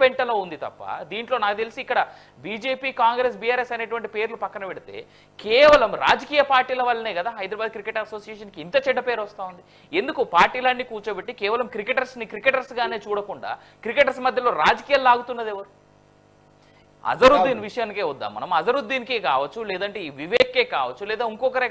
పెంటలో ఉంది తప్ప దీంట్లో నాకు తెలిసి ఇక్కడ బీజేపీ కాంగ్రెస్ బీఆర్ఎస్ అనేటువంటి పేర్లు పక్కన పెడితే కేవలం రాజకీయ పార్టీల వల్లనే కదా హైదరాబాద్ క్రికెట్ అసోసియేషన్కి ఇంత చెడ్డ పేరు వస్తూ ఉంది. ఎందుకు పార్టీలన్నీ కూర్చోబెట్టి కేవలం క్రికెటర్స్ గానే చూడకుండా క్రికెటర్స్ మధ్యలో రాజకీయాలు లాగుతున్నది ఎవరు? అజరుద్దీన్ విషయానికే వద్దాం మనం. అజరుద్దీన్కే కావచ్చు, లేదంటే ఈ వివేక్కే కావచ్చు, లేదా ఇంకొకరే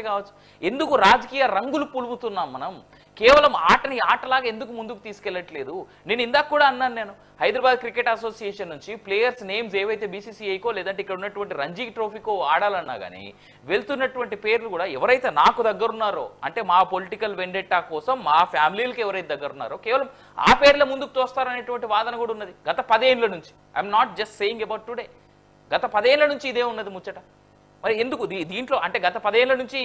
కావచ్చు. ఎందుకు రాజకీయ రంగులు పులుగుతున్నాం మనం? కేవలం ఆటని ఆటలాగా ఎందుకు ముందుకు తీసుకెళ్లట్లేదు? నేను ఇందాక కూడా అన్నాను, నేను హైదరాబాద్ క్రికెట్ అసోసియేషన్ నుంచి ప్లేయర్స్ నేమ్స్ ఏవైతే బీసీసీఐకో లేదంటే ఇక్కడ ఉన్నటువంటి రంజీ ట్రోఫీకో ఆడాలన్నా కానీ వెళ్తున్నటువంటి పేర్లు కూడా ఎవరైతే నాకు దగ్గరున్నారో, అంటే మా పొలిటికల్ వెండెట్టా కోసం మా ఫ్యామిలీలకి ఎవరైతే దగ్గరున్నారో కేవలం ఆ పేర్ల ముందుకు తోస్తారనేటువంటి వాదన కూడా ఉన్నది గత 10 ఏళ్ల నుంచి. I'm not just saying about today. గత 10 ఏళ్ల నుంచి ఇదే ఉన్నది ముచ్చట. మరి ఎందుకు దీంట్లో అంటే గత 10 ఏళ్ల నుంచి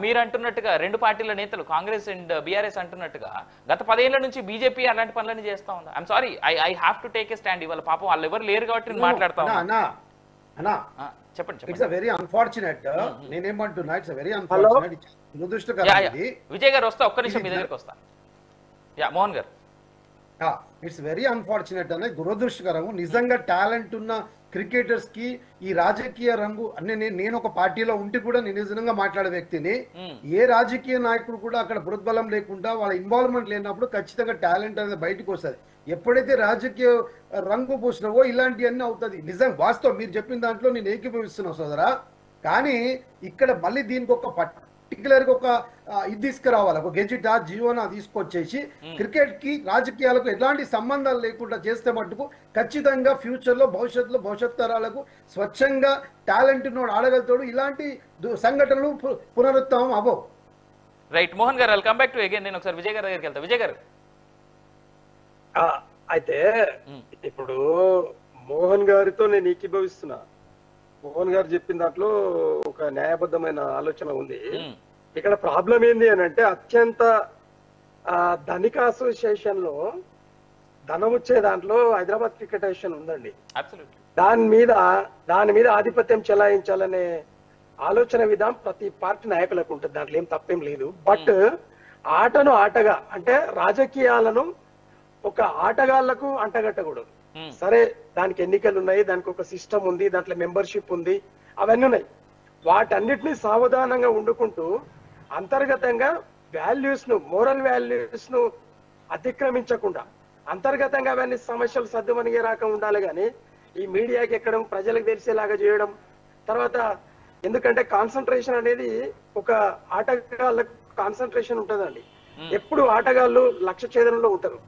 మీరు అంటున్నట్టుగా రెండు పార్టీల నేతలు కాంగ్రెస్ అండ్ బీఆర్ఎస్ అంటున్నట్టుగా గత 10 ఏళ్ల నుంచి బీజేపీ అలాంటి పనులన్నీ చేస్తా ఉందా? I'm sorry, I have to take a stand. ఇవాళ పాపం వాళ్ళు ఎవరు లేరు కాబట్టి నేను మాట్లాడతా ఉన్నా. చెప్పండి. It's very unfortunate. నేనేమంటున్నా, ఇట్స్ వెరీ అన్ఫార్చునేట్. విజయ్ గారు వస్తా, ఒక్క నిమిషం మీ దగ్గరికి వస్తా. మోహన్ గారు, ఇట్స్ వెరీ అన్ఫార్చునేట్ అనేది దురదృష్టకరము. నిజంగా టాలెంట్ ఉన్న క్రికెటర్స్ కి ఈ రాజకీయ రంగు నేను ఒక పార్టీలో ఉంటే కూడా నేను నిజంగా మాట్లాడే వ్యక్తిని. ఏ రాజకీయ నాయకుడు కూడా అక్కడ బృద్బలం లేకుండా వాళ్ళ ఇన్వాల్వ్మెంట్ లేనప్పుడు ఖచ్చితంగా టాలెంట్ అనేది బయటకు వస్తుంది. ఎప్పుడైతే రాజకీయ రంగు పూసినవో ఇలాంటివన్నీ అవుతుంది. నిజం వాస్తవం మీరు చెప్పిన దాంట్లో నేను ఏకీభవిస్తున్నా సోదరా. కానీ ఇక్కడ మళ్ళీ దీనికి ఒక పర్టికులర్ గా ఒక ఇది తీసుకురావాలి, ఒక గెజిట్ జీవోనా తీసుకొచ్చేసి క్రికెట్ కి రాజకీయాలకు ఎలాంటి సంబంధాలు లేకుండా చేస్తే మటుకు ఖచ్చితంగా ఫ్యూచర్ లో భవిష్యత్ తరాలకు స్వచ్ఛంగా టాలెంట్ నోడు ఆడగలుగుతాడు. ఇలాంటి సంఘటనలు పునరుత్థానం అవ్వవు. రైట్ మోహన్ గారు, I'll come back to again. నేను ఒకసారి విజయ్ గారి దగ్గరికి వెళ్తా. విజయ్ గారు, అయితే ఇప్పుడు మోహన్ గారితో నేను ఏకీభవిస్తున్నా. మోహన్ గారు చెప్పిన దాంట్లో ఒక న్యాయబద్ధమైన ఆలోచన ఉంది. ఇక్కడ ప్రాబ్లం ఏంది అని అంటే, అత్యంత ధనిక అసోసియేషన్ లో ధనం వచ్చే దాంట్లో హైదరాబాద్ క్రికెట్ అసోసియేషన్ ఉందండి. దాని మీద ఆధిపత్యం చెలాయించాలనే ఆలోచన విధానం ప్రతి పార్టీ నాయకులకు ఉంటుంది. దాంట్లో ఏం తప్పేం లేదు. బట్ ఆటను ఆటగా అంటే రాజకీయాలను ఒక ఆటగాళ్లకు అంటగట్టకూడదు. సరే, దానికి ఎన్నికలు ఉన్నాయి, దానికి ఒక సిస్టమ్ ఉంది, దాంట్లో మెంబర్షిప్ ఉంది, అవన్నీ ఉన్నాయి. వాటన్నిటిని సావధానంగా వండుకుంటూ అంతర్గతంగా వాల్యూస్ ను, మోరల్ వాల్యూస్ ను అతిక్రమించకుండా అంతర్గతంగా అవన్నీ సమస్యలు సర్దుమనిగే రాక ఉండాలి. కానీ ఈ మీడియాకి ఎక్కడం, ప్రజలకు తెలిసేలాగా చేయడం, తర్వాత ఎందుకంటే కాన్సన్ట్రేషన్ అనేది ఒక ఆటగాళ్ళకు కాన్సన్ట్రేషన్ ఉంటుందండి. ఎప్పుడు ఆటగాళ్ళు లక్ష్య ఛేదనలో ఉంటారు.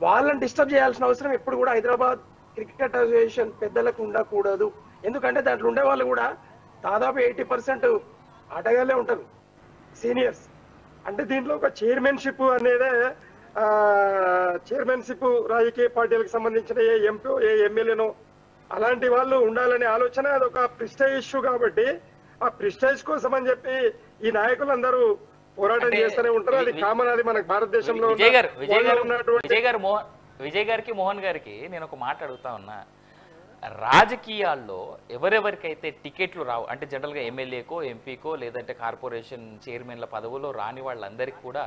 వాళ్ళని డిస్టర్బ్ చేయాల్సిన అవసరం ఎప్పుడు కూడా హైదరాబాద్ క్రికెట్ అసోసియేషన్ పెద్దలకు ఉండకూడదు. ఎందుకంటే దాంట్లో ఉండే వాళ్ళు కూడా దాదాపు 80% ఆటగాళ్ళే ఉంటారు, సీనియర్స్. అంటే దీంట్లో ఒక చైర్మన్షిప్ అనేదే, చైర్మన్షిప్ రాజకీయ పార్టీలకు సంబంధించిన ఏ ఎంపీ ఏ ఎమ్మెల్యేనో అలాంటి వాళ్ళు ఉండాలనే ఆలోచన అదొక ప్రిస్టేజ్ ఇష్యూ. కాబట్టి ఆ ప్రిస్టేజ్ కోసం అని చెప్పి ఈ నాయకులందరూ పోరాటం చేస్తూనే ఉంటారు. అది కామన్. అది మనకు భారతదేశంలో విజయ్ గారికి మోహన్ గారికి నేను ఒక మాట అడుగుతా ఉన్నా. రాజకీయాల్లో ఎవరెవరికైతే టికెట్లు రావు, అంటే జనరల్గా ఎమ్మెల్యేకో ఎంపీకో లేదంటే కార్పొరేషన్ చైర్మన్ల పదవులో రాని వాళ్ళందరికీ కూడా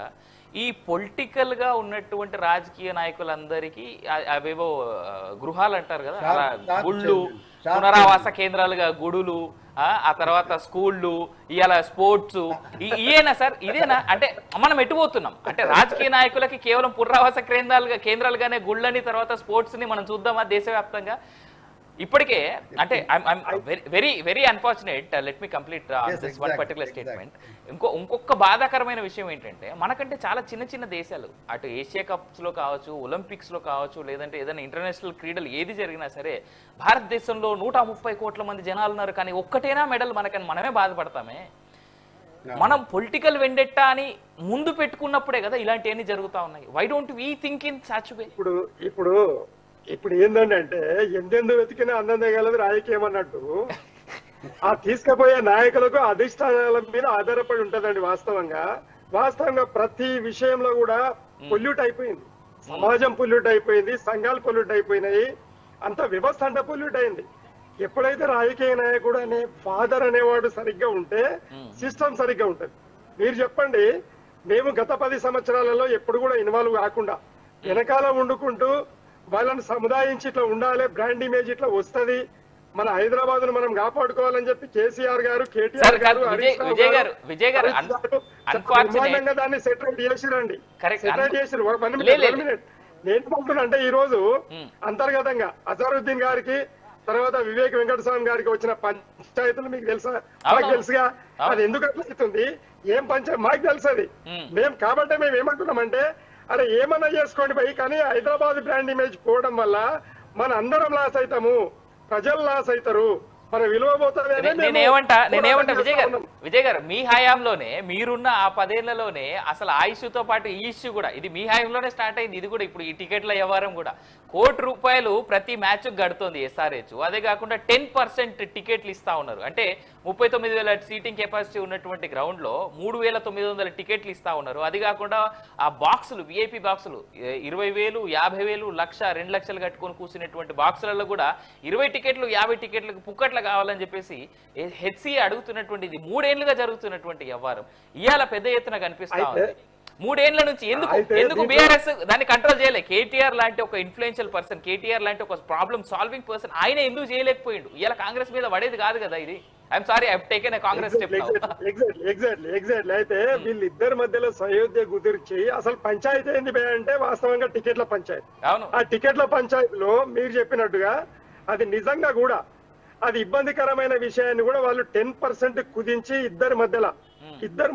ఈ పొలిటికల్గా ఉన్నటువంటి రాజకీయ నాయకులందరికీ అవేవో గృహాలు అంటారు కదా, అలా గుళ్ళు, పునరావాస కేంద్రాలుగా గుడులు, ఆ తర్వాత స్కూళ్ళు, ఇవాళ స్పోర్ట్స్, ఇయేనా సార్? ఇదేనా? అంటే మనం ఎటుపోతున్నాం అంటే రాజకీయ నాయకులకి కేవలం పునరావాస కేంద్రాలుగానే గుళ్ళని తర్వాత స్పోర్ట్స్ ని మనం చూద్దామా దేశవ్యాప్తంగా? ఇప్పటికే అంటే very very unfortunate. Let me complete this one particular statement. ఇంకొక బాధాకరమైన విషయం ఏంటంటే, మనకంటే చాలా చిన్న చిన్న దేశాలు, అటు ఏషియా కప్స్ లో కావచ్చు, ఒలింపిక్స్ లో కావచ్చు, లేదంటే ఏదైనా ఇంటర్నేషనల్ క్రీడలు ఏది జరిగినా సరే భారతదేశంలో 130 కోట్ల మంది జనాలు ఉన్నారు, కానీ ఒక్కటేనా మెడల్ మనకని మనమే బాధపడతామే. మనం పొలిటికల్ వెండెట్టా అని ముందు పెట్టుకున్నప్పుడే కదా ఇలాంటివన్నీ జరుగుతా ఉన్నాయి. Why don't we think in such way? ఇప్పుడు ఏంటంటే ఎందెందు వెతికినా అందందే గలదు రాజకీయం అన్నట్టు ఆ తీసుకుపోయే నాయకులకు అధిష్టానాల మీద ఆధారపడి ఉంటదండి. వాస్తవంగా ప్రతి విషయంలో కూడా పొల్యూట్ అయిపోయింది. సమాజం పొల్యూట్ అయిపోయింది, సంఘాలు పొల్యూట్ అయిపోయినాయి, అంత వ్యవస్థ అంతా పొల్యూట్ అయింది. ఎప్పుడైతే రాజకీయ నాయకుడు అనే ఫాదర్ అనేవాడు సరిగ్గా ఉంటే సిస్టమ్ సరిగ్గా ఉంటుంది. మీరు చెప్పండి, మేము గత 10 సంవత్సరాలలో ఎప్పుడు కూడా ఇన్వాల్వ్ కాకుండా వెనకాల వండుకుంటూ వాళ్ళని సముదాయించి ఇట్లా ఉండాలి, బ్రాండ్ ఇమేజ్ ఇట్లా వస్తది, మన హైదరాబాద్ ను మనం కాపాడుకోవాలని చెప్పి కేసీఆర్ గారు, కేటీఆర్ గారు, హరీష్ రావు గారు దాన్ని సెటరేట్ చేసిరండి. సెటరేట్ చేసిరు. నేను అంటున్నా అంటే ఈ రోజు అంతర్గతంగా అజారుద్దీన్ గారికి తర్వాత వివేక్ వెంకటస్వామి గారికి వచ్చిన పంచాయతీలు మీకు తెలుసా? మాకు తెలుసుగా. అది ఎందుకు అట్లా అవుతుంది, ఏం పంచాయతీ మాకు తెలుసు. అది మేము కాబట్టి మేము ఏమంటున్నామంటే అరే ఏమన్నా చేసుకోండి పోయి, కానీ హైదరాబాద్ బ్రాండ్ ఇమేజ్ పోవడం వల్ల మన అందరం లాస్ అవుతాము, ప్రజలు లాస్ అవుతారు, మన విలువ పోతుంది. నేనేమంటా విజయ్ గారు మీ హయాంలోనే మీరున్న ఆ 10 ఏళ్లలోనే అసలు ఆ ఇష్యూతో పాటు ఈ ఇష్యూ కూడా ఇది మీ హయాంలోనే స్టార్ట్ అయింది. ఇది కూడా ఇప్పుడు ఈ టికెట్ల వ్యవహారం కూడా ₹1 కోటి ప్రతి మ్యాచ్ గడుతోంది ఎస్ఆర్హెచ్. అదే కాకుండా 10% టికెట్లు ఇస్తా ఉన్నారు. అంటే 39,000 సీటింగ్ కెపాసిటీ ఉన్నటువంటి గ్రౌండ్ లో 3,900 టికెట్లు ఇస్తా ఉన్నారు. అది కాకుండా ఆ బాక్సులు విఐపి బాక్సులు 20,000, 50,000, 1,00,000, 2 లక్షలు కట్టుకొని కూర్చున్నటువంటి బాక్సులలో కూడా 20 టికెట్లు 50 టికెట్లకు పుక్కట్ల కావాలని చెప్పేసి హెచ్సిఏ అడుగుతున్నటువంటి ఇది 3 ఏళ్లుగా జరుగుతున్నటువంటి వ్యవహారం ఇవాళ పెద్ద ఎత్తున కనిపిస్తా ఉంది. 3 ఏళ్ల నుంచి ఎందుకు బీఆర్ఎస్ దాన్ని కంట్రోల్ చేయలే? కేటీఆర్ లాంటి ఒక ఇన్ఫ్లుయెన్షియల్ పర్సన్, కేటీఆర్ లాంటి ఒక ప్రాబ్లమ్ సాల్వింగ్ పర్సన్ ఆయన ఎందుకు చేయలేకపోయిండు? ఇవాళ కాంగ్రెస్ మీద పడేది కాదు కదా ఇది. I'm sorry, I have taken a Congress step. Exactly. అయితే వీళ్ళిద్దరి మధ్యలో సయోధ్య కుదిర్చి అసలు పంచాయతీ ఏంది అంటే వాస్తవంగా టికెట్ల పంచాయతీ. అవును, ఆ టికెట్ల పంచాయతీలో మీరు చెప్పినట్టుగా అది నిజంగా కూడా అది ఇబ్బందికరమైన విషయాన్ని కూడా వాళ్ళు 10% కుదించి ఇద్దరి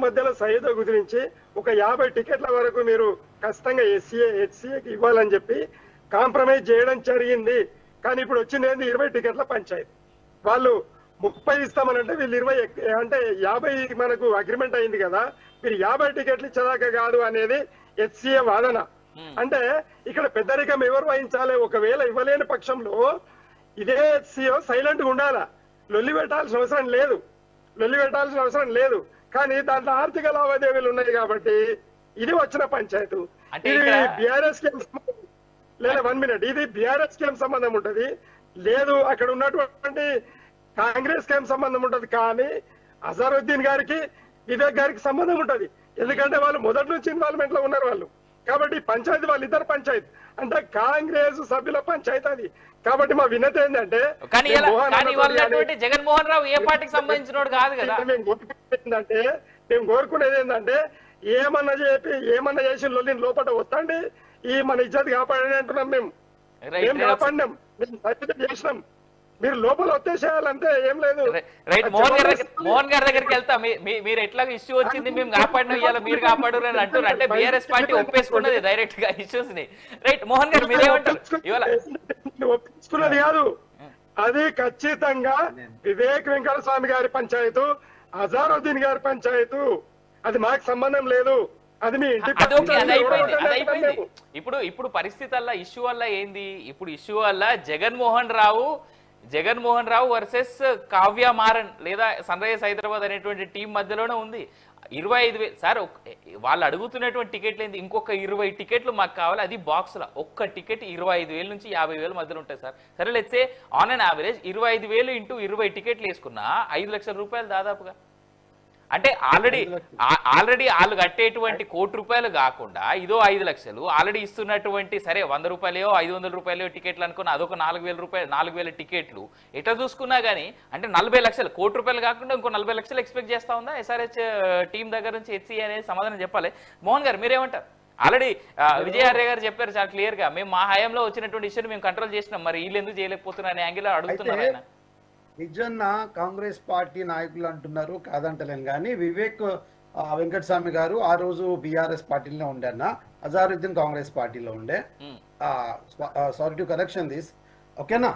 మధ్యలో సయోధ్య కుదిరించి ఒక 50 టికెట్ల వరకు మీరు ఖచ్చితంగా హెచ్సిఏకి ఇవ్వాలని చెప్పి కాంప్రమైజ్ చేయడం జరిగింది. కానీ ఇప్పుడు వచ్చింది ఏంది 20 టికెట్ల పంచాయతీ. వాళ్ళు 30 ఇస్తామనంటే వీళ్ళు 20 అంటే 50 మనకు అగ్రిమెంట్ అయింది కదా, మీరు 50 టికెట్లు ఇచ్చేదాకా కాదు అనేది హెచ్సిఏ వాదన. అంటే ఇక్కడ పెద్దరికం ఎవరు వహించాలి? ఒకవేళ ఇవ్వలేని పక్షంలో ఇదే హెచ్సిఓ సైలెంట్ గా ఉండాలా, లొల్లి పెట్టాల్సిన అవసరం లేదు. కానీ దాంట్లో ఆర్థిక లావాదేవీలు ఉన్నాయి కాబట్టి ఇది వచ్చిన పంచాయతీ. ఇది బీఆర్ఎస్ కి లేదా 1 మినిట్, ఇది బీఆర్ఎస్ కి ఏం సంబంధం ఉంటది? లేదు, అక్కడ ఉన్నటువంటి కాంగ్రెస్ కి ఏం సంబంధం ఉంటది? కానీ అజారుద్దీన్ గారికి వివేక్ గారికి సంబంధం ఉంటది. ఎందుకంటే వాళ్ళు మొదటి నుంచి ఇన్వాల్వ్మెంట్ లో ఉన్నారు వాళ్ళు. కాబట్టి పంచాయతీ వాళ్ళిద్దరు పంచాయతీ అంటే కాంగ్రెస్ సభ్యుల పంచాయతీ అది. కాబట్టి మా వినతి ఏంటంటే జగన్మోహన్ రావు ఏ పార్టీకి సంబంధించినోడు కాదు కదా. మేము కోరుకునేది ఏంటంటే ఏమన్నా చేసి లొల్లిని లోపల వస్తండి, ఈ మన ఇజ్జత్ కాపాడని అంటున్నాం. మేము కాపాడినాం, మేము చేసినాం, మీరు లోపల వచ్చేసేయాలంటే ఏం లేదు. రైట్, మోహన్ గారి దగ్గరికి వెళ్తా. మీరు ఎట్లా ఇష్యూ వచ్చింది మేము కాపాడిన ఇవాళ మీరు కాపాడు అని అంటారు. అంటే బీఆర్ఎస్ పార్టీ ఒప్పేసుకున్నది డైరెక్ట్ గా ఇష్యూస్ ని. రైట్, మోహన్ గారు మీరేమంటారు? ఇవాళ ఒప్పుకున్నది కాదు, అది ఖచ్చితంగా వివేక్ వెంకటస్వామి గారి పంచాయతీ, అజారుద్దీన్ గారి పంచాయతీ, అది మాకు సంబంధం లేదు. అది మీ అయిపోయింది. ఇప్పుడు పరిస్థితుల్లో ఇష్యూ వల్ల ఏంది? ఇప్పుడు ఇష్యూ వల్ల జగన్మోహన్ రావు వర్సెస్ కావ్య మారన్ లేదా సన్ రైజర్స్ హైదరాబాద్ అనేటువంటి టీం మధ్యలోనే ఉంది. 25,000 సార్ వాళ్ళు అడుగుతున్నటువంటి టికెట్లు ఏంది? ఇంకొక 20 టికెట్లు మాకు కావాలి, అది బాక్స్ లా. ఒక్క టికెట్ 25,000 నుంచి 50,000 మధ్యలో ఉంటాయి సార్. సరే let's say on an average 25,000 into 20 టికెట్లు వేసుకున్నా 5 లక్షల రూపాయలు దాదాపుగా. అంటే ఆల్రెడీ వాళ్ళు కట్టేటువంటి ₹1 కోటి కాకుండా ఇదో 5 లక్షలు ఆల్రెడీ ఇస్తున్నటువంటి, సరే ₹100 ₹500 టికెట్లు అనుకున్న అదొక ₹4,000 టికెట్లు. ఎట్లా చూసుకున్నా గానీ అంటే 40 లక్షలు, ₹1 కాకుండా ఇంకో 40 లక్షలు ఎక్స్పెక్ట్ చేస్తా ఉందా ఎస్ఆర్హెచ్ టీం దగ్గర నుంచి? హెచ్సిఏ అనేది సమాధానం చెప్పాలి. మోహన్ గారు మీరేమంటారు? ఆల్రెడీ విజయార్య గారు చెప్పారు చాలా క్లియర్ గా, మేము మా హయాంలో వచ్చినటువంటి ఇష్యూని మేము కంట్రోల్ చేసినాం, మరి వీళ్ళు ఎందుకు చేయలేకపోతున్నారు అనే యాంగిల్ అడుగుతున్నారు ఆయన. నిజంగా కాంగ్రెస్ పార్టీ నాయకులు అంటున్నారు, కాదంటలేను. కానీ వివేక్ వెంకటస్వామి గారు ఆ రోజు బీఆర్ఎస్ పార్టీలో ఉండే అన్న, అజారుద్దీన్ కాంగ్రెస్ పార్టీలో ఉండే. సారీ టు కరెక్షన్ దిస్, ఓకేనా?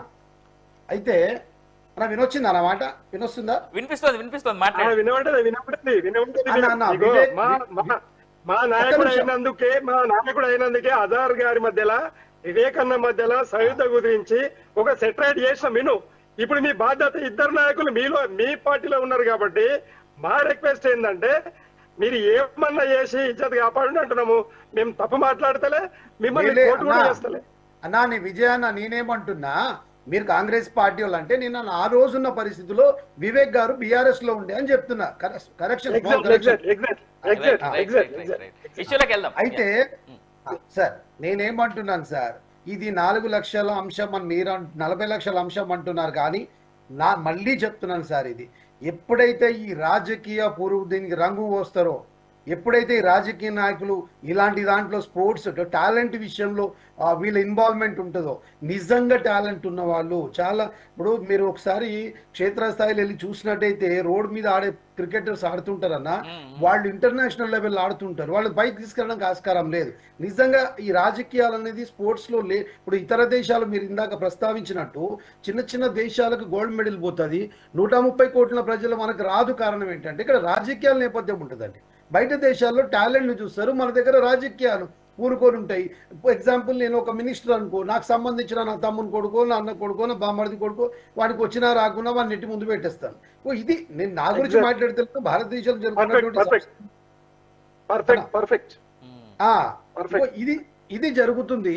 అయితే అన్న వినొచ్చింది అన్నమాట, వినొస్తుందా? వినిపిస్తుంది మా నాయకుడు అయినందుకే అజార్ గారి మధ్యలో వివేకన్న మధ్యలో సయుద్ధ గురించి ఒక సెటరేట్ చేసిన విను. ఇప్పుడు మీ బాధ్యత, ఇద్దరు నాయకులు మీ పార్టీలో ఉన్నారు కాబట్టి మా రిక్వెస్ట్ ఏంటంటే మీరు ఏమన్నా చేసి ఇజ్జత్ కాపాడు అంటున్నాము. మేము తప్పు మాట్లాడతలే, మిమ్మల్ని కోర్టు కూడా చేస్తలే. అన్నా నీ విజయాన్న, నేనేమంటున్నా, మీరు కాంగ్రెస్ పార్టీ వాళ్ళు అంటే నేను ఆ రోజున్న పరిస్థితిలో వివేక్ గారు బీఆర్ఎస్ లో ఉండే అని చెప్తున్నా. కరెక్షన్. అయితే సార్ నేనేమంటున్నాను సార్, ఇది 4 లక్షల అంశం అని మీరు 40 లక్షల అంశం అంటున్నారు. కానీ మళ్ళీ చెప్తున్నాను సార్, ఇది ఎప్పుడైతే ఈ రాజకీయ దీనికి రంగు పోస్తారో, ఎప్పుడైతే ఈ రాజకీయ నాయకులు ఇలాంటి దాంట్లో స్పోర్ట్స్ టాలెంట్ విషయంలో వీళ్ళ ఇన్వాల్వ్మెంట్ ఉంటుందో, నిజంగా టాలెంట్ ఉన్న వాళ్ళు చాలా, ఇప్పుడు మీరు ఒకసారి క్షేత్రస్థాయిలో వెళ్ళి చూసినట్టయితే రోడ్ మీద ఆడే క్రికెటర్స్ ఆడుతుంటారన్న, వాళ్ళు ఇంటర్నేషనల్ లెవెల్ ఆడుతుంటారు, వాళ్ళు బయట తీసుకెళ్ళడానికి ఆస్కారం లేదు. నిజంగా ఈ రాజకీయాలు అనేది స్పోర్ట్స్లో ఇప్పుడు ఇతర దేశాలు మీరు ఇందాక ప్రస్తావించినట్టు చిన్న చిన్న దేశాలకు గోల్డ్ మెడల్ పోతుంది, 130 కోట్ల ప్రజలు మనకు రాదు. కారణం ఏంటంటే ఇక్కడ రాజకీయాల నేపథ్యం ఉంటుందండి. బయట దేశాల్లో టాలెంట్ని చూస్తారు, మన దగ్గర రాజకీయాలు ఊరుకొని ఉంటాయి. ఎగ్జాంపుల్, నేను ఒక మినిస్టర్ అనుకో, నాకు సంబంధించిన నా తమ్ముని కొడుకో, నా అన్న కొడుకో, నా బామ్మడిది కొడుకో, వాడికి వచ్చినా రాకుండా వాడిని నెట్టి ముందు పెట్టేస్తాను. ఇది నేను నా గురించి మాట్లాడుతున్నాను. భారతదేశంలో జరుగుతున్నటువంటి ఇది జరుగుతుంది.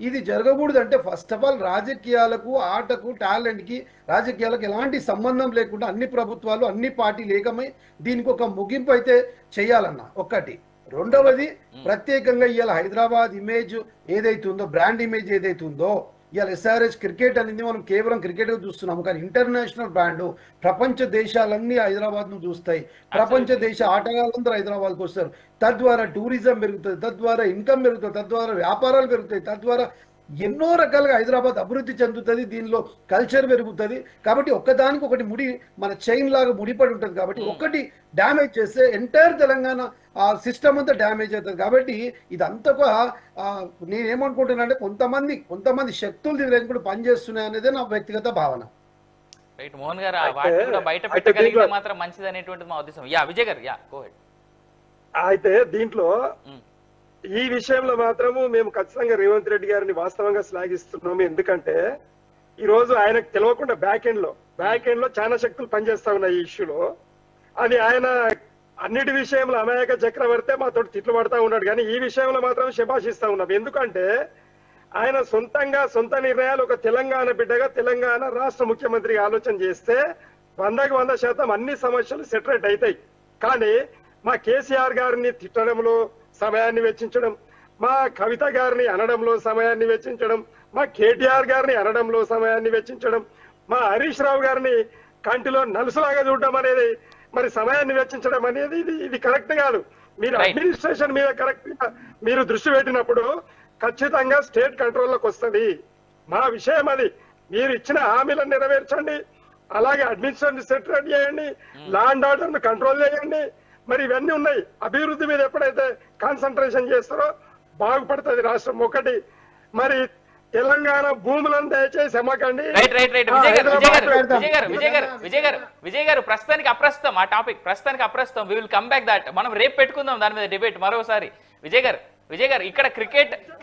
ఇది జరగకూడదు అంటే ఫస్ట్ ఆఫ్ ఆల్ రాజకీయాలకు, ఆటకు, టాలెంట్కి, రాజకీయాలకు ఎలాంటి సంబంధం లేకుండా అన్ని ప్రభుత్వాలు, అన్ని పార్టీలు ఏకమై దీనికి ఒక ముగింపు అయితే చేయాలన్న ఒకటి. రెండవది, ప్రత్యేకంగా ఇవాళ హైదరాబాద్ ఇమేజ్ ఏదైతే ఉందో, బ్రాండ్ ఇమేజ్ ఏదైతే ఉందో, ఇవాళ ఎస్ఆర్హెచ్ క్రికెట్ అనేది మనం కేవలం క్రికెట్గా చూస్తున్నాము, కానీ ఇంటర్నేషనల్ బ్రాండ్, ప్రపంచ దేశాలన్నీ హైదరాబాద్ను చూస్తాయి, ప్రపంచ దేశ ఆటగాళ్ళందరూ హైదరాబాద్కు వస్తారు. తద్వారా టూరిజం పెరుగుతుంది, తద్వారా ఇన్కమ్ పెరుగుతుంది, తద్వారా వ్యాపారాలు పెరుగుతాయి, తద్వారా ఎన్నో రకాలుగా హైదరాబాద్ అభివృద్ధి చెందుతుంది, దీనిలో కల్చర్ పెరుగుతుంది. కాబట్టి ఒక్కదానికి ఒకటి మన చైన్ లాగా ముడిపడి ఉంటుంది. కాబట్టి ఒకటి డ్యామేజ్ చేస్తే ఎంటైర్ తెలంగాణ సిస్టమ్ అంతా డ్యామేజ్ అవుతుంది. కాబట్టి ఇదంతా నేనేమనుకుంటున్నా అంటే కొంతమంది శక్తులు దీని కూడా పనిచేస్తున్నాయి అనేది నా వ్యక్తిగత భావన. రైట్ మోహన్ గారు, వాటిని కూడా బయట పెట్టగలిగితే మాత్రం మంచిది అనేటువంటిది మా ఉద్దేశం. విజయ్ గారు, గో హెడ్. అయితే దీంట్లో ఈ విషయంలో మాత్రము మేము ఖచ్చితంగా రేవంత్ రెడ్డి గారిని వాస్తవంగా శ్లాఘిస్తున్నాము. ఎందుకంటే ఈ రోజు ఆయనకు తెలియకుండా బ్యాక్ ఎండ్ లో చాలా శక్తులు పనిచేస్తా ఉన్నాయి ఈ ఇష్యూలో. అది ఆయన అన్నిటి విషయంలో అమాయక చక్రవర్తే మాతో తిట్లు పడతా ఉన్నాడు, కానీ ఈ విషయంలో మాత్రం శభాషిస్తా ఉన్నాం. ఎందుకంటే ఆయన సొంత నిర్ణయాలు ఒక తెలంగాణ బిడ్డగా, తెలంగాణ రాష్ట్ర ముఖ్యమంత్రిగా ఆలోచన చేస్తే 100% అన్ని సమస్యలు సెటరేట్ అవుతాయి. కానీ మా కేసీఆర్ గారిని తిట్టడంలో సమయాన్ని వెచ్చించడం, మా కవిత గారిని అనడంలో సమయాన్ని వెచ్చించడం, మా కేటీఆర్ గారిని అనడంలో సమయాన్ని వెచ్చించడం, మా హరీష్ రావు గారిని కంటిలో నలుసులాగా చూడడం అనేది, మరి సమయాన్ని వెచ్చించడం అనేది ఇది కరెక్ట్ కాదు. మీరు అడ్మినిస్ట్రేషన్ మీద కరెక్ట్ గా మీరు దృష్టి పెట్టినప్పుడు ఖచ్చితంగా స్టేట్ కంట్రోల్లోకి వస్తుంది. మా విషయం అది. మీరు ఇచ్చిన హామీలను నెరవేర్చండి, అలాగే అడ్మినిస్ట్రేషన్ సెటరేట్ చేయండి, లా అండ్ ఆర్డర్ ను కంట్రోల్ చేయండి. మరి ఇవన్నీ ఉన్నాయి. అభివృద్ధి మీద ఎప్పుడైతే కాన్సన్ట్రేషన్ చేస్తారో బాగుపడుతుంది రాష్ట్రం. ఒకటి, మరి తెలంగాణ భూములను దయచేసి అమ్మకండి. విజయ్ గారు, ప్రస్తుతానికి అప్రస్తుతం ఆ టాపిక్, ప్రస్తుతానికి అప్రస్తుతం. We will come back that. మనం రేపు పెట్టుకుందాం దాని మీద డిబేట్ మరోసారి. విజయ్ గారు, ఇక్కడ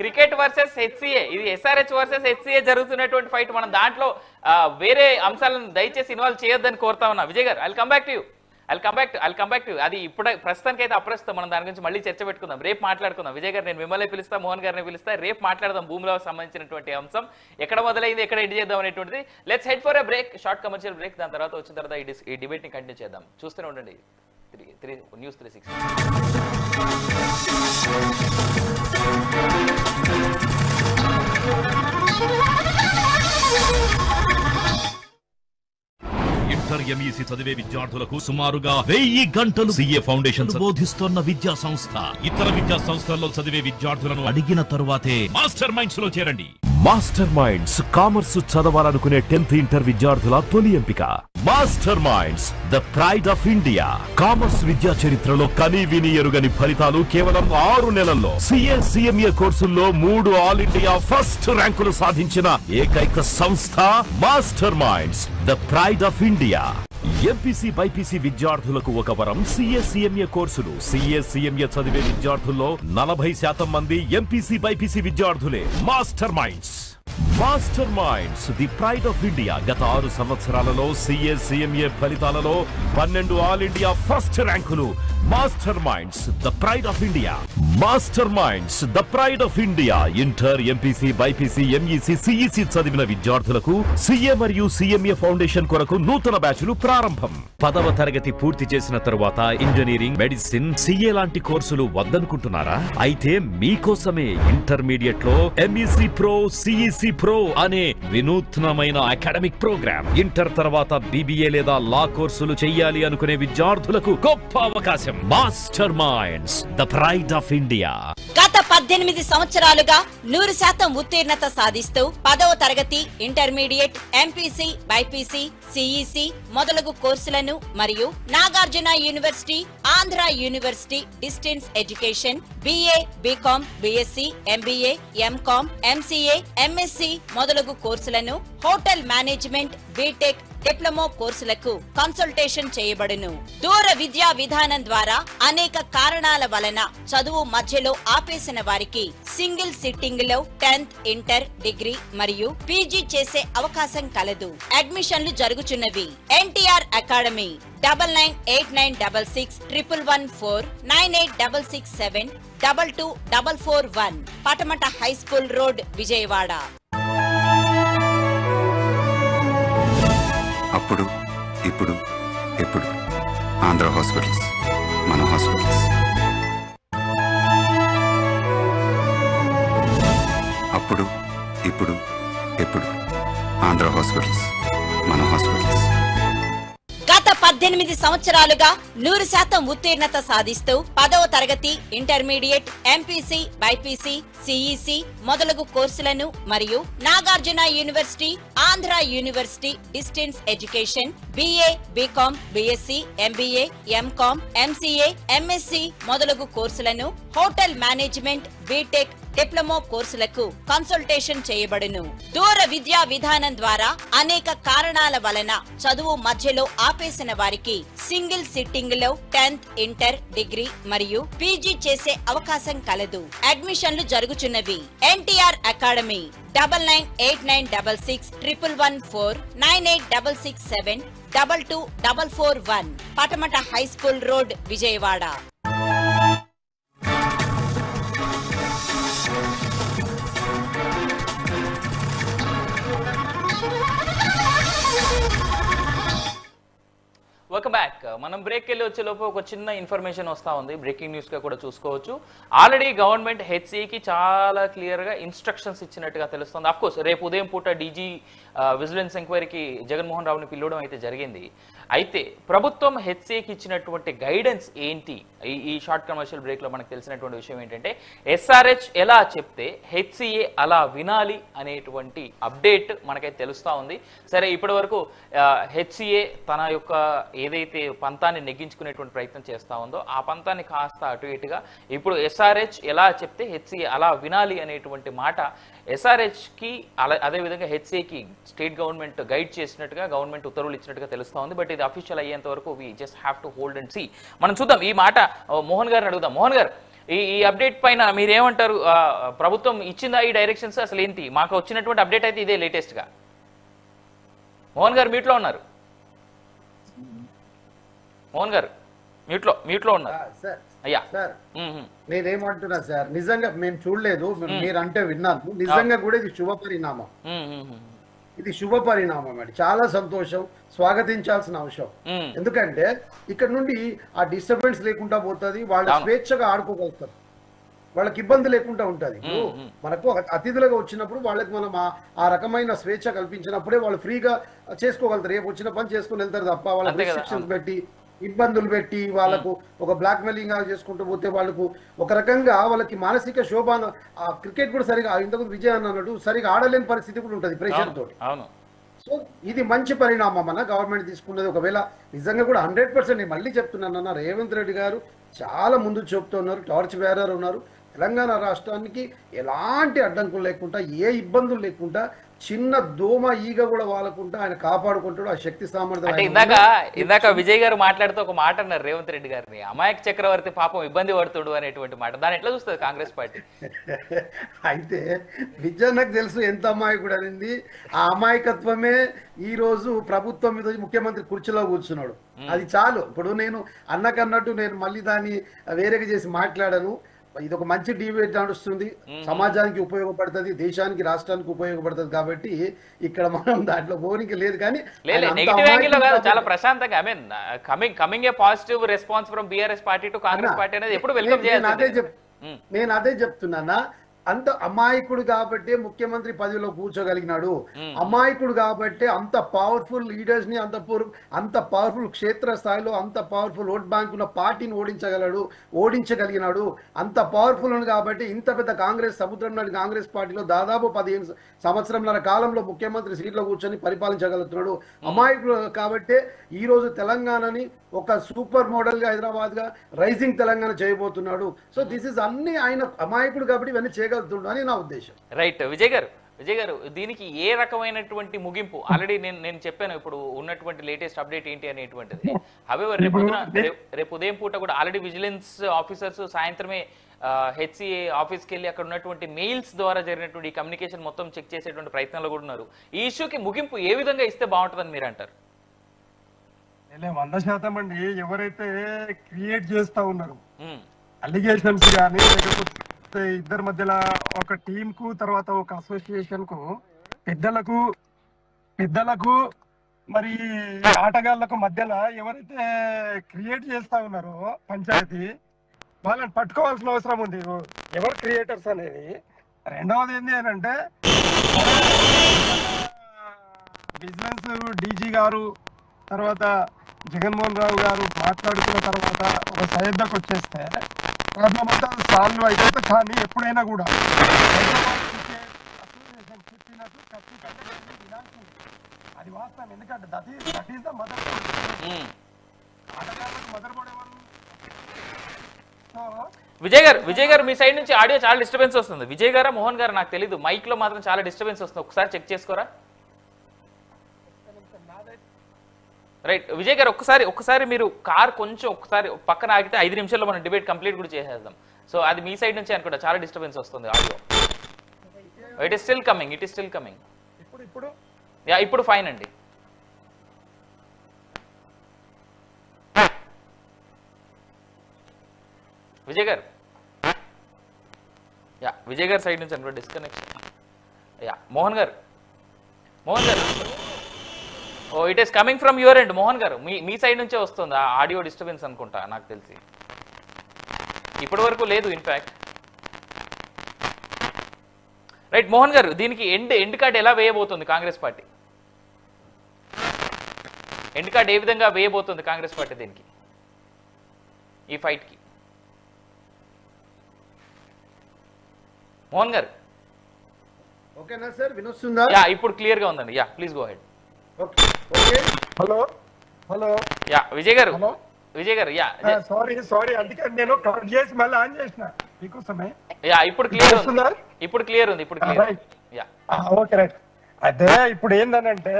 క్రికెట్ వర్సెస్ హెచ్సిఏ, ఇది ఎస్ఆర్హెచ్ వర్సెస్ హెచ్సిఏ జరుగుతున్నటువంటి ఫైట్. మనం దాంట్లో వేరే అంశాలను దయచేసి ఇన్వాల్వ్ చేయొద్దని కోరుతా ఉన్నా. విజయ్ గారు, I'll come back to you. అది ఇప్పుడు ప్రస్తుతానికి అయితే అప్రస్తుతం. మనం దాని గురించి మళ్ళీ చర్చ పెట్టుకుందాం, రేపు మాట్లాడుకుందాం. విజయ్ గారు, నేను మిమ్మల్ని పిలుస్తా, మోహన్ గారిని పిలుస్తా, రేపు మాట్లాడదాం భూమిలో సంబంధించినటువంటి అంశం, ఎక్కడ మొదలైంది, ఎక్కడ ఎండ్ చేద్దాం అనేటువంటిది. Let's head for a break, short commercial break. దాని తర్వాత వచ్చిన తర్వాత ఈ డిబేట్ ని కంటిన్యూ చేద్దాం. చూస్తూనే ఉండండి న్యూస్ 360. ఇంటర్ ఎంఈసీ చదివే విద్యార్థులకు సుమారుగా 1000 గంటలు సిఏ ఫౌండేషన్ బోధిస్తున్న విద్యా సంస్థ. ఇతర విద్యా సంస్థల్లో చదివే విద్యార్థులను అడిగిన తరువాతే మాస్టర్ మైండ్స్ లో చేరండి. మాస్టర్ మైండ్స్ కామర్స్ చదవాలనుకునే 10th ఇంటర్ విద్యార్థుల తొలి ఎంపిక. Master minds, the pride of India. Commerce విద్యా చరిత్రలో కని విని ఎరుగని ఫలితాలు కేవలం 6 నెలల్లో. సిఎంఏ కోర్సుల్లో 3 ఆల్ ఇండియా ఫస్ట్ ర్యాంకులు సాధించిన ఏకైక సంస్థ master minds, the pride of India. MPC BiPC విద్యార్థులకు ఒక వరం సిఎంఏ కోర్సులు. సిఎంఏ చదివే విద్యార్థుల్లో 40% మంది ఎంపీసీ బైపీసీ విద్యార్థులే. Master minds master minds the pride of India గత 6 సంవత్సరాలలో CA CMA ఫలితాలలో 12 ఆల్ ఇండియా ఫస్ట్ ర్యాంకులు. Master minds the pride of India. Master minds the pride of India. Inter, MPC, BPC, MEC, CEC చదివిన విద్యార్థులకు CA మరియు CMA foundation కొరకు నూతన బ్యాచ్లు ప్రారంభం. 10వ తరగతి పూర్తి చేసిన తరువాత ఇంజనీరింగ్, మెడిసిన్, CA లాంటి కోర్సులు వద్దనుకుంటున్నారా? అయితే మీకోసమే ఇంటర్మీడియట్ లో MEC Pro, CEC Pro అనే వినూత్నమైన అకాడమిక్ ప్రోగ్రామ్. ఇంటర్ తర్వాత BBA లేదా లా కోర్సులు చెయ్యాలి అనుకునే విద్యార్థులకు గొప్ప అవకాశం. Master minds the pride of India. గత 18 సంవత్సరాలుగా 100% ఉత్తీర్ణత సాధిస్తూ 10వ తరగతి, ఇంటర్మీడియట్, MPC, BPC, CEC మొదలగు కోర్సులను మరియు Nagarjuna university, Andhra university distance education, BA, BCom, BSc, MBA, MCom, MCA, MSc మొదలగు కోర్సులను, హోటల్ మేనేజ్మెంట్, బీటెక్, డిప్లొమా కోర్సులకు కన్సల్టేషన్ చేయబడును. దూర విద్యా విధానం ద్వారా అనేక కారణాల వలన చదువు మధ్యలో ఆపేసిన వారికి సింగిల్ సిట్టింగ్ లో 10th, ఇంటర్, డిగ్రీ మరియు PG చేసే అవకాశం కలదు. అడ్మిషన్లు జరుగుచున్నవి. NTR academy 9989661114 986667 22441 Patamata high school road, Vijayawada. అప్పుడు, ఇప్పుడు, ఎప్పుడు ఆంధ్ర హాస్పిటల్స్, మన హాస్పిటల్స్. అప్పుడు, ఇప్పుడు, ఎప్పుడు ఆంధ్ర హాస్పిటల్స్, మన హాస్పిటల్స్. గత 18 సంవత్సరాలుగా 100% ఉత్తీర్ణత సాధిస్తూ 10వ తరగతి, ఇంటర్మీడియట్, MPC, BPC, CEC మొదలగు కోర్సులను మరియు Nagarjuna university, Andhra university distance education, BA, BCom, BSc, MBA, MCom, MCA, MSc మొదలగు కోర్సులను, హోటల్ మేనేజ్మెంట్, బీటెక్, డిప్లొమా కోర్సులకు కన్సల్టేషన్ చేయబడును. దూర విద్యా విధానం ద్వారా అనేక కారణాల వలన చదువు మధ్యలో ఆపేసిన వారికి సింగిల్ సిట్టింగ్ లో 10th, ఇంటర్, డిగ్రీ మరియు PG చేసే అవకాశం కలదు. అడ్మిషన్లు జరుగుచున్నవి. NTR academy 9989661114 986667 22441 Patamata high school road, Vijayawada. Welcome back. మనం బ్రేక్ వెళ్ళి వచ్చే లోపు ఒక చిన్న ఇన్ఫర్మేషన్ వస్తూ ఉంది. బ్రేకింగ్ న్యూస్గా కూడా చూసుకోవచ్చు. ఆల్రెడీ గవర్నమెంట్ HCAకి చాలా క్లియర్గా ఇన్స్ట్రక్షన్స్ ఇచ్చినట్టుగా తెలుస్తుంది. అఫ్కోర్స్ రేపు ఉదయం పూట DG విజిలెన్స్ ఎంక్వైరీకి జగన్మోహన్ రావుని పిలవడం అయితే జరిగింది. అయితే ప్రభుత్వం HCAకి ఇచ్చినటువంటి గైడెన్స్ ఏంటి? ఈ షార్ట్ కమర్షియల్ బ్రేక్లో మనకు తెలిసినటువంటి విషయం ఏంటంటే SRH ఎలా చెప్తే HCA అలా వినాలి అనేటువంటి అప్డేట్ మనకైతే తెలుస్తూ ఉంది. సరే, ఇప్పటి వరకు HCA తన యొక్క ఏదైతే పంతాన్ని నెగ్గించుకునేటువంటి ప్రయత్నం చేస్తూ ఉందో ఆ పంతాన్ని కాస్త అటు ఇటుగా ఇప్పుడు SRH ఎలా చెప్తే HCA అలా వినాలి అనేటువంటి మాట SRHకి అదేవిధంగా HCAకి స్టేట్ గవర్నమెంట్ గైడ్ చేసినట్టుగా గవర్నమెంట్ ఉత్తర్వులు ఇచ్చినట్టుగా తెలుస్తూ ఉంది. బట్ ఇది అఫీషియల్ అయ్యేంత వరకు we just have to hold and see. మనం చూద్దాం. ఈ మాట మోహన్ గారిని అడుగుదాం. మోహన్ గారు, ఈ అప్డేట్ పైన మీరేమంటారు? ప్రభుత్వం ఇచ్చిందా ఈ డైరెక్షన్స్? అసలు ఏంటి? మాకు వచ్చినటువంటి అప్డేట్ అయితే ఇదే లేటెస్ట్గా. మోహన్ గారు మ్యూట్లో ఉన్నారు. మోహన్ గారు మ్యూట్లో ఉన్నారు. అయ్యా సార్, నేనేమంటున్నా సార్, నిజంగా మేము చూడలేదు, మీరంటే విన్నాను. నిజంగా కూడా ఇది శుభ పరిణామం. ఇది శుభ పరిణామం అండి. చాలా సంతోషం, స్వాగతించాల్సిన అవసరం. ఎందుకంటే ఇక్కడ నుండి ఆ డిస్టర్బెన్స్ లేకుండా పోతుంది, వాళ్ళు స్వేచ్ఛగా ఆడుకోగలుగుతారు, వాళ్ళకి ఇబ్బంది లేకుండా ఉంటది. మనకు అతిథులుగా వచ్చినప్పుడు వాళ్ళకి మనం ఆ రకమైన స్వేచ్ఛ కల్పించినప్పుడే వాళ్ళు ఫ్రీగా చేసుకోగలుగుతారు. రేపు వచ్చిన పని చేసుకుని వెళ్తారు తప్ప వాళ్ళకి రిస్ట్రిక్షన్స్ పెట్టి ఇబ్బందులు పెట్టి వాళ్ళకు ఒక బ్లాక్ మెయిలింగ్ చేసుకుంటూ పోతే వాళ్ళకు ఒక రకంగా వాళ్ళకి మానసిక శోభాన, ఆ క్రికెట్ కూడా సరిగా ఇంతకు విజయ్ అన్నట్టు సరిగా ఆడలేని పరిస్థితి కూడా ఉంటుంది ప్రెషర్ తోటి. సో ఇది మంచి పరిణామం అన్న గవర్నమెంట్ తీసుకున్నది. ఒకవేళ నిజంగా కూడా 100% నేను మళ్ళీ చెప్తున్నాను, రేవంత్ రెడ్డి గారు చాలా ముందు చెప్తున్నారు, టార్చ్ బేరర్ ఉన్నారు. తెలంగాణ రాష్ట్రానికి ఎలాంటి అడ్డంకులు లేకుండా, ఏ ఇబ్బందులు లేకుండా చిన్న దోమ ఈగ కూడా వాళ్ళకుంటా ఆయన కాపాడుకుంటాడు. ఆ శక్తి సామర్థ్యం అంటే ఇందాక విజయ్ గారు మాట్లాడుతూ ఒక మాట అన్నారు రేవంత్ రెడ్డి గారిని, అమాయక చక్రవర్తి పాపం ఇబ్బంది పడుతుడు అనేటువంటి మాట. దాన్ని ఎట్లా చూస్తుంది కాంగ్రెస్ పార్టీ? అయితే విజయన్నకు తెలుసు ఎంత అమాయకుడు అనేది. ఆ అమాయకత్వమే ఈ రోజు ప్రభుత్వం మీద ముఖ్యమంత్రి కుర్చీలో కూర్చున్నాడు. అది చాలు. ఇప్పుడు నేను అన్నకన్నట్టు నేను మళ్ళీ దాన్ని వేరేగా చేసి మాట్లాడను. ఇది ఒక మంచి డిబేట్ నడుస్తుంది, సమాజానికి ఉపయోగపడుతుంది, దేశానికి రాష్ట్రానికి ఉపయోగపడుతుంది. కాబట్టి ఇక్కడ మనం దాంట్లో బోరింగ్ లేదు. కానీ చాలా ప్రశాంతంగా I mean coming A positive response from BRS party to Congress party అనేది ఎప్పుడు వెల్కమ్ చేయాలి. నేను అదే చెప్తున్నానా, అంత అమాయకుడు కాబట్టే ముఖ్యమంత్రి పదవిలో కూర్చోగలిగినాడు. అమాయకుడు కాబట్టే అంత పవర్ఫుల్ లీడర్స్ ని, అంత పవర్ఫుల్ క్షేత్ర స్థాయిలో అంత పవర్ఫుల్ ఓట్ బ్యాంక్ ఉన్న పార్టీని ఓడించగలిగినాడు. అంత పవర్ఫుల్ కాబట్టి ఇంత పెద్ద కాంగ్రెస్ సముద్రం నాటి కాంగ్రెస్ పార్టీలో దాదాపు 15 సంవత్సరంన్నర కాలంలో ముఖ్యమంత్రి సీట్లో కూర్చొని పరిపాలించగలుగుతున్నాడు. అమాయకుడు కాబట్టే ఈ రోజు తెలంగాణని ఒక సూపర్ మోడల్ గా, హైదరాబాద్ గా రైజింగ్ తెలంగాణ చేయబోతున్నాడు. సో దిస్ ఇస్ అన్ని ఆయన అమాయకుడు కాబట్టి ఇవన్నీ చేయగలుగుతున్నాడు అని నా ఉద్దేశం. రైట్ విజయ్ గారు దీనికి ఏ రకమైనటువంటి ముగింపు? ఆల్రెడీ నేను చెప్పాను ఇప్పుడు ఉన్నటువంటి లేటెస్ట్ అప్డేట్ ఏంటి అనేటువంటిది. హవెవర్ రేపు ఉదయం పూట కూడా ఆల్రెడీ విజిలెన్స్ ఆఫీసర్స్ సాయంత్రమే హెచ్సిఏ ఆఫీస్కి వెళ్ళి అక్కడ ఉన్నటువంటి మెయిల్స్ ద్వారా జరిగినటువంటి కమ్యూనికేషన్ మొత్తం చెక్ చేసేటువంటి ప్రయత్నంలో కూడా ఉన్నారు. ఈ ఇష్యూకి ముగింపు ఏ విధంగా ఇస్తే బాగుంటుందని మీరు అంటారు? 100% అండి. ఎవరైతే క్రియేట్ చేస్తా ఉన్నారు అలిగేషన్స్ కానీ, లేకపోతే ఇద్దరి మధ్యలో ఒక టీమ్ కు తర్వాత ఒక అసోసియేషన్ కు పెద్దలకు మరి ఆటగాళ్లకు మధ్యలో ఎవరైతే క్రియేట్ చేస్తా ఉన్నారో పంచాయతీ, వాళ్ళని పట్టుకోవాల్సిన అవసరం ఉంది. ఎవరు క్రియేటర్స్ అనేది. రెండవది ఏంటి అని అంటే బిజినెస్ డీజీ గారు తర్వాత జగన్మోహన్ రావు గారు మాట్లాడుతున్న తర్వాత ఒక సయద్దకు వచ్చేస్తే ప్రాబ్లం అంతా సాల్వ్ అయితే, కానీ ఎప్పుడైనా కూడా అది వాస్తవం. ఎందుకంటే దట్ ఈస్ ద మదర్ ఆటగాళ్ళకు మదర్ బోర్డ్ ఎవరు? విజయ్ గారు మీ సైడ్ నుంచి ఆడియో చాలా డిస్టర్బెన్స్ వస్తుంది. విజయ్ గారా మోహన్ గారు నాకు తెలీదు, మైక్ లో మాత్రం చాలా డిస్టర్బెన్స్ వస్తుంది. ఒకసారి చెక్ చేసుకోరా. రైట్ విజయ్ గారు ఒక్కసారి మీరు కార్ కొంచెం ఒకసారి పక్కన ఆగితే 5 నిమిషాల్లో మనం డిబేట్ కంప్లీట్ కూడా చేసేద్దాం. సో అది మీ సైడ్ నుంచి అనుకుంటా చాలా డిస్టర్బెన్స్ వస్తుంది audio. It is still coming. ఇప్పుడు ఫైన్ అండి. విజయ్ గారు సైడ్ నుంచి అనుకుంటా disconnection. Mohan garu oh it is coming from your end. Mohan గారు మీ సైడ్ నుంచే వస్తుంది ఆ ఆడియో డిస్టర్బెన్స్ అనుకుంటా నాకు తెలిసి. ఇప్పటి వరకు లేదు ఇన్ఫాక్ట్. రైట్ మోహన్ గారు, దీనికి ఎండ్ కార్డ్ ఎలా వేయబోతుంది కాంగ్రెస్ పార్టీ? ఎండ్ కార్డ్ ఏ విధంగా వేయబోతుంది కాంగ్రెస్ పార్టీ దీనికి, ఈ ఫైట్ కి? మోహన్ గారు ఓకేనా సార్, వినొస్తుందా? ఇప్పుడు క్లియర్ గా ఉందండి. Please go head. Hello Vijay గారు సారీ అందుకని నేను కట్ చేసి మళ్ళీ ఆన్ చేసిన మీకోసమే. ఇప్పుడు క్లియర్ ఉంది. Okay right. అయితే ఇప్పుడు ఏందనంటే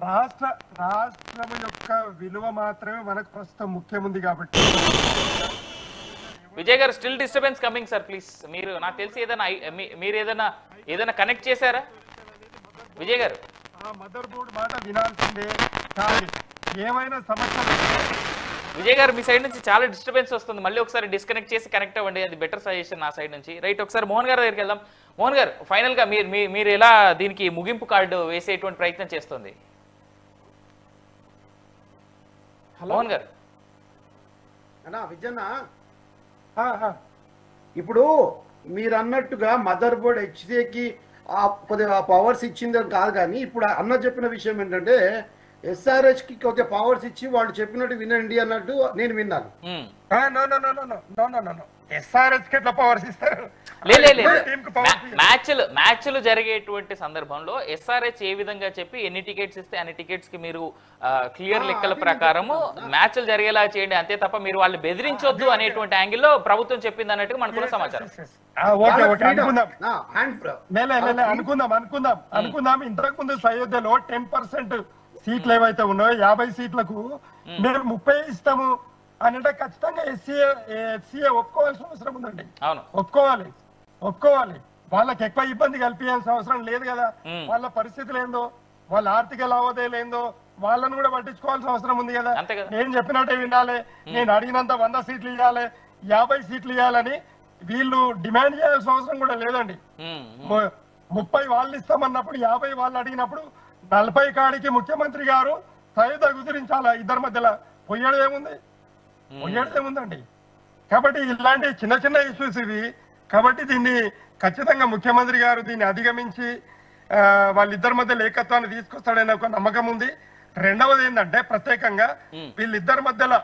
రాష్ట్రం యొక్క విలువ మాత్రమే మనకు ప్రస్తుతం ముఖ్యం ఉంది కాబట్టి. విజయ్ గారు still disturbance coming sir, please. మీరు నాకు తెలిసి మీరు ఏదైనా కనెక్ట్ చేశారా విజయ్ గారు? మదర్ బోర్డ్ మాట వినాల్సిందే, కానీ ఏమైనా సమస్యలు. విజయ్ గారు మీ సైడ్ నుంచి చాలా డిస్టర్బెన్స్ వస్తుంది. మళ్ళీ ఒకసారి డిస్కనెక్ట్ చేసి కనెక్ట్ అవ్వండి, అది బెటర్ సజెషన్ నా సైడ్ నుంచి. రైట్, ఒకసారి మోహన్ గారి దగ్గరికి వెళ్దాం. మోహన్ గారు, ఫైనల్ గా మీరు ఎలా దీనికి ముగింపు కార్డు వేసేటువంటి ప్రయత్నం చేస్తుంది? మోహన్ గారు విజయన్న, ఇప్పుడు మీరు అన్నట్టుగా మదర్ బోర్డ్ హెచ్సిఏకి కొద్దిగా పవర్స్ ఇచ్చింది కాదు, కానీ ఇప్పుడు అన్న చెప్పిన విషయం ఏంటంటే SRH కి కొద్దిగా పవర్స్ ఇచ్చి వాళ్ళు చెప్పినట్టు వినండి అన్నట్టు నేను విన్నాను. SRH కి ఎట్లా పవర్స్ ఇస్తారు? మ్యాచ్లు జరిగేటువంటి సందర్భంలో SRH ఏ విధంగా చెప్పి ఎన్ని టికెట్స్ ఇస్తే అన్ని టికెట్స్ కి మీరు క్లియర్ లెక్కల ప్రకారము మ్యాచ్లు జరిగేలా చేయండి, అంతే తప్ప మీరు వాళ్ళు బెదిరించొద్దు అనేటువంటి యాంగిల్లో ప్రభుత్వం చెప్పింది అన్నట్టుగా మనకు కూడా సమాచారం. అనుకుందాం ఇంతకు ముందు అయోధ్యలో 10% సీట్లు ఏవైతే ఉన్నాయో 50 సీట్లకు మేము 30 ఇస్తాము అంటే ఖచ్చితంగా ఎస్సీఏ ఒప్పుకోవాల్సిన అవసరం ఉందండి. ఒప్పుకోవాలి. వాళ్ళకి ఎక్కువ ఇబ్బంది కల్పించాల్సిన అవసరం లేదు కదా. వాళ్ళ పరిస్థితులు ఏందో, వాళ్ళ ఆర్థిక లావాదేవీలు ఏందో వాళ్ళను కూడా పట్టించుకోవాల్సిన అవసరం ఉంది కదా. నేను చెప్పినట్టే వినాలి, నేను అడిగినంత 100 సీట్లు ఇవ్వాలి, 50 సీట్లు ఇవ్వాలని వీళ్ళు డిమాండ్ చేయాల్సిన అవసరం కూడా లేదండి. 30 వాళ్ళు ఇస్తామన్నప్పుడు 50 వాళ్ళు అడిగినప్పుడు 40 కాడికి ముఖ్యమంత్రి గారు సయుధ కుదిరించాలా ఇద్దరి మధ్యలో. పోయేదేముందండి. కాబట్టి ఇలాంటి చిన్న చిన్న ఇష్యూస్ ఇవి. కాబట్టి దీన్ని ఖచ్చితంగా ముఖ్యమంత్రి గారు దీన్ని అధిగమించి వాళ్ళిద్దరి మధ్య ఏకత్వాన్ని తీసుకొస్తాడనే ఒక నమ్మకం ఉంది. రెండవది ఏంటంటే ప్రత్యేకంగా వీళ్ళిద్దరి మధ్యలో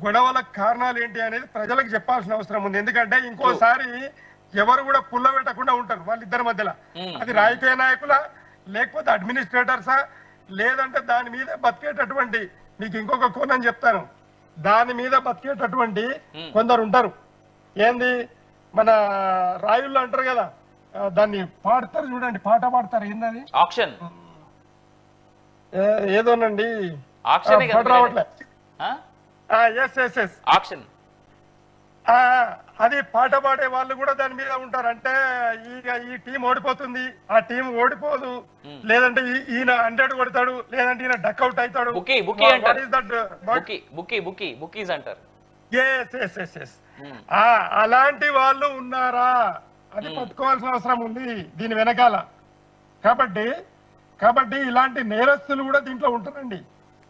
గొడవలకు కారణాలు ఏంటి అనేది ప్రజలకు చెప్పాల్సిన అవసరం ఉంది. ఎందుకంటే ఇంకోసారి ఎవరు కూడా పుల్ల పెట్టకుండా ఉంటారు వాళ్ళిద్దరి మధ్యలో. అది రాజకీయ నాయకులా, లేకపోతే అడ్మినిస్ట్రేటర్సా, లేదంటే దాని మీద బతికేటటువంటి, మీకు ఇంకొక కోణం చెప్తాను, దాని మీద బతికేటటువంటి కొందరు ఉంటారు. ఏంది మన రాయుళ్ళు అంటారు కదా, దాన్ని పాడతారు చూడండి, పాట పాడతారు. ఏంటది? ఆక్షన్ ఏదోనండి, రావట్లే. ఆక్షన్ అది పాట పాడే వాళ్ళు కూడా దాని మీద ఉంటారు. అంటే ఈ టీం ఓడిపోతుంది, ఆ టీం ఓడిపోదు, లేదంటే ఈయన 100 కొడతాడు, లేదంటే ఈయన డక్అవుట్ అవుతాడు. అలాంటి వాళ్ళు ఉన్నారా అది పట్టుకోవాల్సిన అవసరం ఉంది దీని వెనకాల. కాబట్టి ఇలాంటి నేరస్తులు కూడా దీంట్లో ఉంటారండి.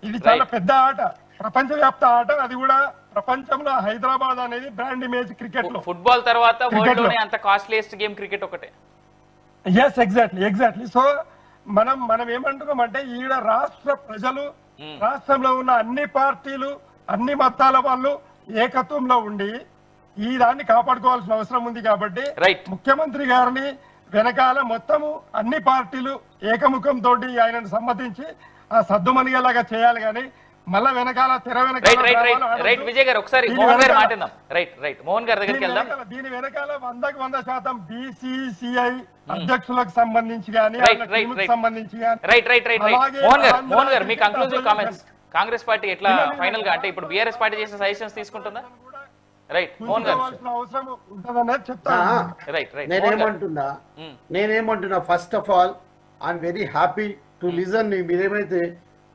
ఇది చాలా పెద్ద ఆట, ప్రపంచవ్యాప్త ఆట. అది కూడా ప్రపంచంలో హైదరాబాద్ అనేది బ్రాండ్ ఇమేజ్ క్రికెట్ లో. ఫుట్బాల్ తర్వాత వరల్డ్ లోనే అంత కాస్ట్లీయెస్ట్ గేమ్ క్రికెట్ ఒకటే. Yes, exactly. సో మనం ఏమంటున్నాం అంటే ఈడ రాష్ట్ర ప్రజలు, రాష్ట్రంలో ఉన్న అన్ని పార్టీలు, అన్ని మతాల వాళ్ళు ఏకత్వంలో ఉండి ఈ దాన్ని కాపాడుకోవాల్సిన అవసరం ఉంది. కాబట్టి ముఖ్యమంత్రి గారిని వెనకాల మొత్తము అన్ని పార్టీలు ఏకముఖంతో ఆయనను సమ్మతించి ఆ సద్దుమనిగేలాగా చేయాలి. కానీ మళ్ళా వెనకాల తెర వెనకాల విజయ్ గారు ఒకసారి మోహన్ గారు మాట్లాడదాం. మోహన్ గారి దగ్గరికి వెళ్దాం. దీని వెనకాల 100% BCCI అధ్యక్షులకు సంబంధించి కానీ సంబంధించి మోహన్ గారు మీ కంక్లూజివ్ కామెంట్స్. కాంగ్రెస్ పార్టీ ఎట్లా ఫైనల్ గా, అంటే ఇప్పుడు బీఆర్ఎస్ పార్టీ చేసిన సజెషన్స్ తీసుకుంటుందా? నేనేమంటున్నా first of all I'm very happy to listen. మీరేమైతే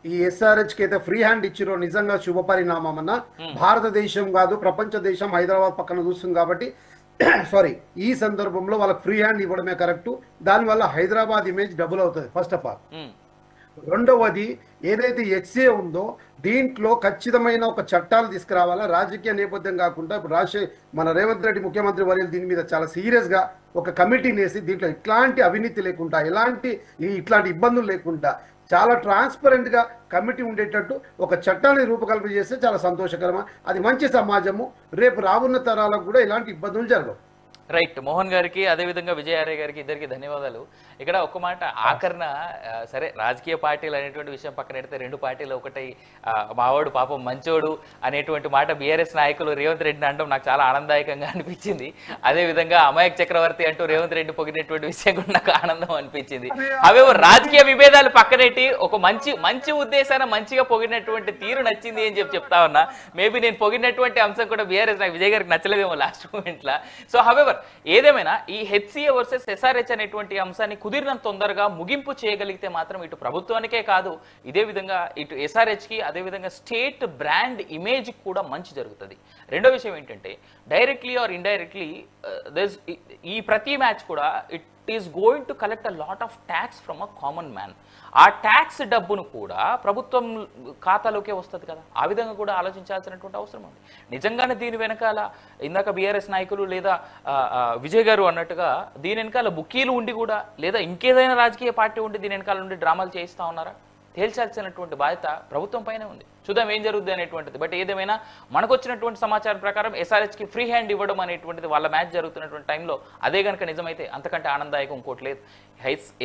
ఈ SRH కి అయితే ఫ్రీ హ్యాండ్ ఇచ్చిరో నిజంగా శుభ పరిణామం అన్న. భారతదేశం కాదు ప్రపంచ దేశం హైదరాబాద్ పక్కన చూస్తుంది కాబట్టి సారీ, ఈ సందర్భంలో వాళ్ళకి ఫ్రీ హ్యాండ్ ఇవ్వడమే కరెక్ట్. దానివల్ల హైదరాబాద్ ఇమేజ్ డబుల్ అవుతుంది ఫస్ట్ ఆఫ్ ఆల్. రెండవది ఏదైతే HCA ఉందో దీంట్లో ఖచ్చితమైన ఒక చట్టాలు తీసుకురావాలా, రాజకీయ నేపథ్యం కాకుండా. ఇప్పుడు మన రేవంత్ రెడ్డి ముఖ్యమంత్రి వర్యులు దీని మీద చాలా సీరియస్ గా ఒక కమిటీని వేసి దీంట్లో ఇట్లాంటి అవినీతి లేకుండా, ఇట్లాంటి ఇబ్బందులు లేకుండా చాలా ట్రాన్స్పరెంట్ గా కమిటీ ఉండేటట్టు ఒక చట్టాన్ని రూపకల్పన చేస్తే చాలా సంతోషకరమా. అది మంచి సమాజము. రేపు రానున్న తరాలకు కూడా ఇలాంటి ఇబ్బందులు జరగవు. రైట్. మోహన్ గారికి అదేవిధంగా విజయార్య గారికి ఇద్దరికి ధన్యవాదాలు. ఇక్కడ ఒక మాట ఆఖరణ, సరే రాజకీయ పార్టీలు అనేటువంటి విషయం పక్కన పెడితే రెండు పార్టీలు ఒకటి మావాడు పాపం మంచోడు అనేటువంటి మాట బీఆర్ఎస్ నాయకులు రేవంత్ రెడ్డిని అంటాం నాకు చాలా ఆనందదాయకంగా అనిపించింది. అదేవిధంగా అమాయక్ చక్రవర్తి అంటూ రేవంత్ రెడ్డి పొగినటువంటి విషయం కూడా నాకు ఆనందం అనిపించింది. అవేవో రాజకీయ విభేదాలు పక్కనెట్టి ఒక మంచి ఉద్దేశాన్ని మంచిగా పొగినటువంటి తీరు నచ్చింది అని చెప్తా ఉన్నా. మేబీ నేను పొగినటువంటి అంశం కూడా బీఆర్ఎస్ నాకు విజయ్ గారికి నచ్చలేదేమో లాస్ట్ మూమెంట్ లా. సో హవెవర్ ఏదేమైనా ఈ HCA వర్సెస్ SRH అనేటువంటి అంశాన్ని కుదిరినంత తొందరగా ముగింపు చేయగలిగితే మాత్రం ఇటు ప్రభుత్వానికే కాదు, ఇదే విధంగా ఇటు SRH కి అదేవిధంగా స్టేట్ బ్రాండ్ ఇమేజ్ కూడా మంచి జరుగుతుంది. రెండో విషయం ఏంటంటే డైరెక్ట్లీ ఆర్ ఇండైరెక్ట్లీ ఈ ప్రతి మ్యాచ్ కూడా it is going to collect a lot of tax from a common man. ఆ ట్యాక్స్ డబ్బును కూడా ప్రభుత్వం ఖాతాలోకే వస్తుంది కదా, ఆ విధంగా కూడా ఆలోచించాల్సినటువంటి అవసరం ఉంది. నిజంగానే దీని వెనకాల ఇందాక బీఆర్ఎస్ నాయకులు లేదా విజయ్ గారు అన్నట్టుగా దీని వెనకాల బుక్కీలు ఉండి కూడా లేదా ఇంకేదైనా రాజకీయ పార్టీ ఉండి దీని వెనకాల నుండి డ్రామాలు చేయిస్తా ఉన్నారా? తేల్చాల్సినటువంటి బాధ్యత ప్రభుత్వం పైనే ఉంది. చూద్దాం ఏం జరుగుద్ది అనేటువంటిది. బట్ ఏదేమైనా మనకు వచ్చినటువంటి సమాచారం ప్రకారం SRHకి ఫ్రీ హ్యాండ్ ఇవ్వడం అనేటువంటిది వాళ్ళ మ్యాచ్ జరుగుతున్నటువంటి టైంలో అదే కనుక నిజమైతే అంతకంటే ఆనందదాయకం ఇంకోటి లేదు.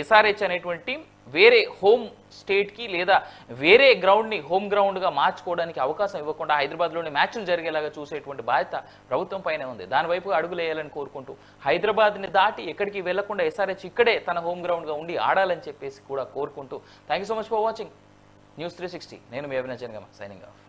SRH అనేటువంటి టీం వేరే హోమ్ స్టేట్కి లేదా వేరే గ్రౌండ్ని హోమ్ గ్రౌండ్గా మార్చుకోవడానికి అవకాశం ఇవ్వకుండా హైదరాబాద్లోని మ్యాచ్లు జరిగేలాగా చూసేటువంటి బాధ్యత ప్రభుత్వం పైనే ఉంది. దానివైపు అడుగులేయాలని కోరుకుంటూ హైదరాబాద్ని దాటి ఎక్కడికి వెళ్లకుండా SRH ఇక్కడే తన హోమ్ గ్రౌండ్గా ఉండి ఆడాలని చెప్పేసి కూడా కోరుకుంటూ thank you so much for watching News 360. నేను మీ అభినవ్ జనగామ సైనింగ్ ఆఫ్.